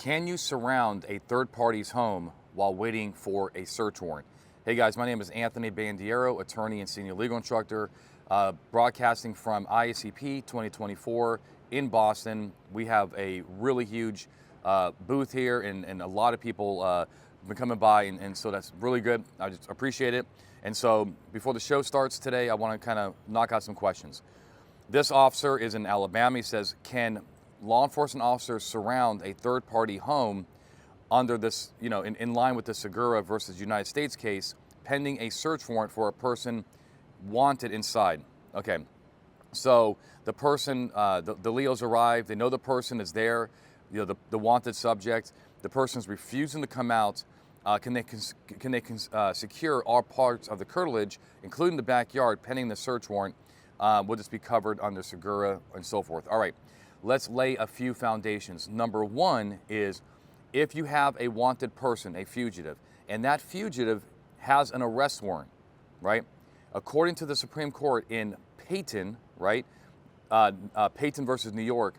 Can you surround a third party's home while waiting for a search warrant? Hey guys, my name is Anthony Bandiero, attorney and senior legal instructor, broadcasting from IACP 2024 in Boston. We have a really huge booth here, and a lot of people have been coming by, and so that's really good. I just appreciate it. And so before the show starts today, I want to kind of knock out some questions. This officer is in Alabama. He says, can law enforcement officers surround a third-party home under this, in line with the Segura versus United States case, pending a search warrant for a person wanted inside? Okay, so the person, the Leos arrive, they know the person is there, the wanted subject. The person's refusing to come out. Can they secure all parts of the curtilage, including the backyard, pending the search warrant? Will this be covered under Segura and so forth? All right, let's lay a few foundations. Number one is, if you have a wanted person, a fugitive, and that fugitive has an arrest warrant, right? According to the Supreme Court in Payton, right? Payton versus New York,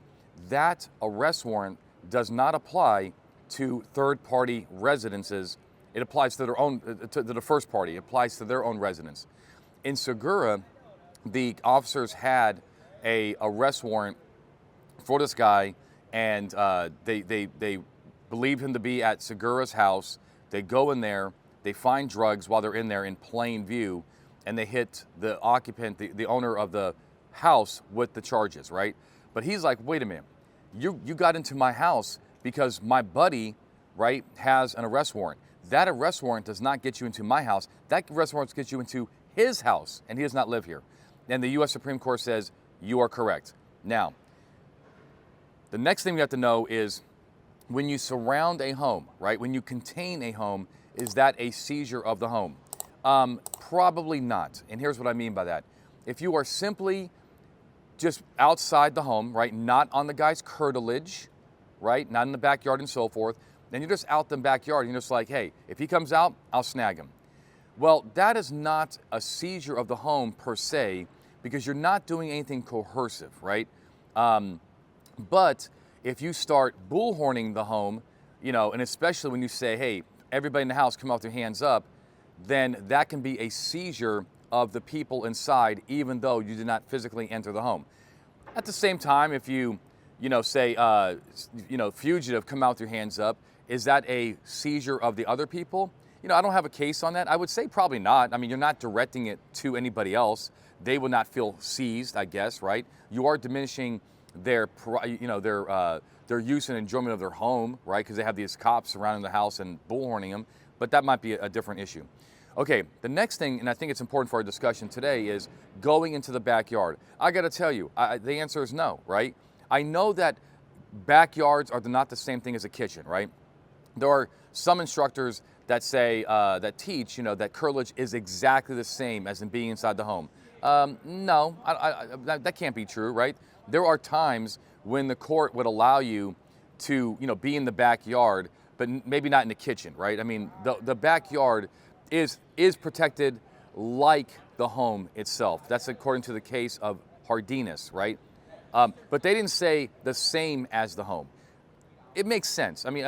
that arrest warrant does not apply to third-party residences. It applies to their own, to the first party. It applies to their own residence. In Segura, the officers had a arrest warrant for this guy, and they believed him to be at Segura's house. They go in there, they find drugs while they're in there in plain view, and they hit the occupant, the owner of the house, with the charges, right? But he's like, wait a minute, you got into my house because my buddy, right, has an arrest warrant. That arrest warrant does not get you into my house. That arrest warrant gets you into his house, and he does not live here. And the U.S. Supreme Court says you are correct. Now, the next thing we have to know is, when you surround a home, right, when you contain a home, is that a seizure of the home? Probably not. And here's what I mean by that. If you are simply just outside the home, right, not on the guy's curtilage, right, not in the backyard and so forth, then you're just out in the backyard, and you're just like, hey, if he comes out, I'll snag him. Well, that is not a seizure of the home per se, because you're not doing anything coercive, right? But if you start bullhorning the home, and especially when you say, hey, everybody in the house come out with their hands up, then that can be a seizure of the people inside, even though you did not physically enter the home. At the same time, if you, say, fugitive, come out with your hands up, is that a seizure of the other people? I don't have a case on that. I would say probably not. I mean, you're not directing it to anybody else. They will not feel seized, I guess, right? You are diminishing their use and enjoyment of their home, right? Because they have these cops surrounding the house and bullhorning them, but that might be a different issue. Okay, the next thing, and I think it's important for our discussion today, is going into the backyard. I got to tell you, the answer is no, right? I know that backyards are not the same thing as a kitchen, right? There are some instructors that say, that teach, that curtilage is exactly the same as in being inside the home. No, that can't be true, right? There are times when the court would allow you to, be in the backyard, but maybe not in the kitchen, right? I mean, the backyard is protected like the home itself. That's according to the case of Hardiness, right? But they didn't say the same as the home. It makes sense. I mean,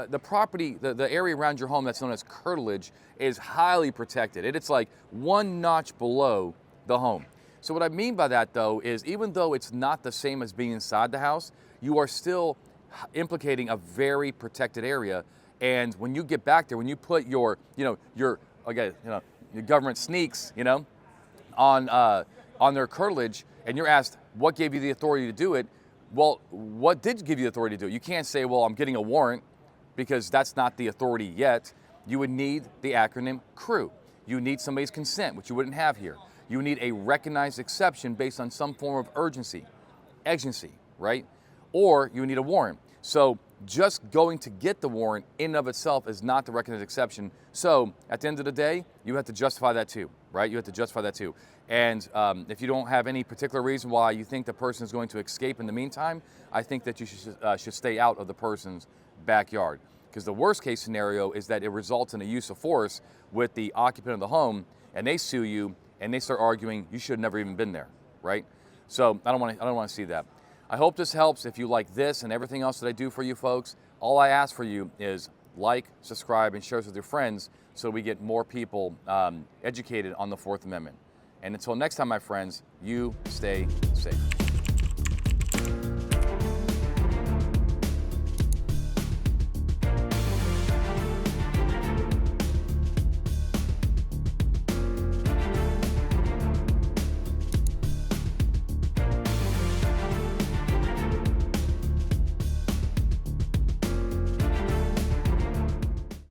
the property, the area around your home that's known as curtilage is highly protected. It's like one notch below the home. So what I mean by that, though, is even though it's not the same as being inside the house, you are still implicating a very protected area. And when you get back there, when you put your government sneaks, on their curtilage, and you're asked, what gave you the authority to do it? Well, what did give you the authority to do it? You can't say, well, I'm getting a warrant, because that's not the authority yet. You would need the acronym CREW. You need somebody's consent, which you wouldn't have here. You need a recognized exception based on some form of exigency, right? Or you need a warrant. So just going to get the warrant in and of itself is not the recognized exception. So at the end of the day, you have to justify that too, right? You have to justify that too. And if you don't have any particular reason why you think the person is going to escape in the meantime, I think that you should stay out of the person's backyard. Because the worst case scenario is that it results in a use of force with the occupant of the home, and they sue you, and they start arguing you should have never even been there, right? So I don't want to see that. I hope this helps. If you like this and everything else that I do for you folks, All I ask for you is like, subscribe, and share this with your friends so we get more people educated on the Fourth Amendment. And until next time, my friends, you stay safe.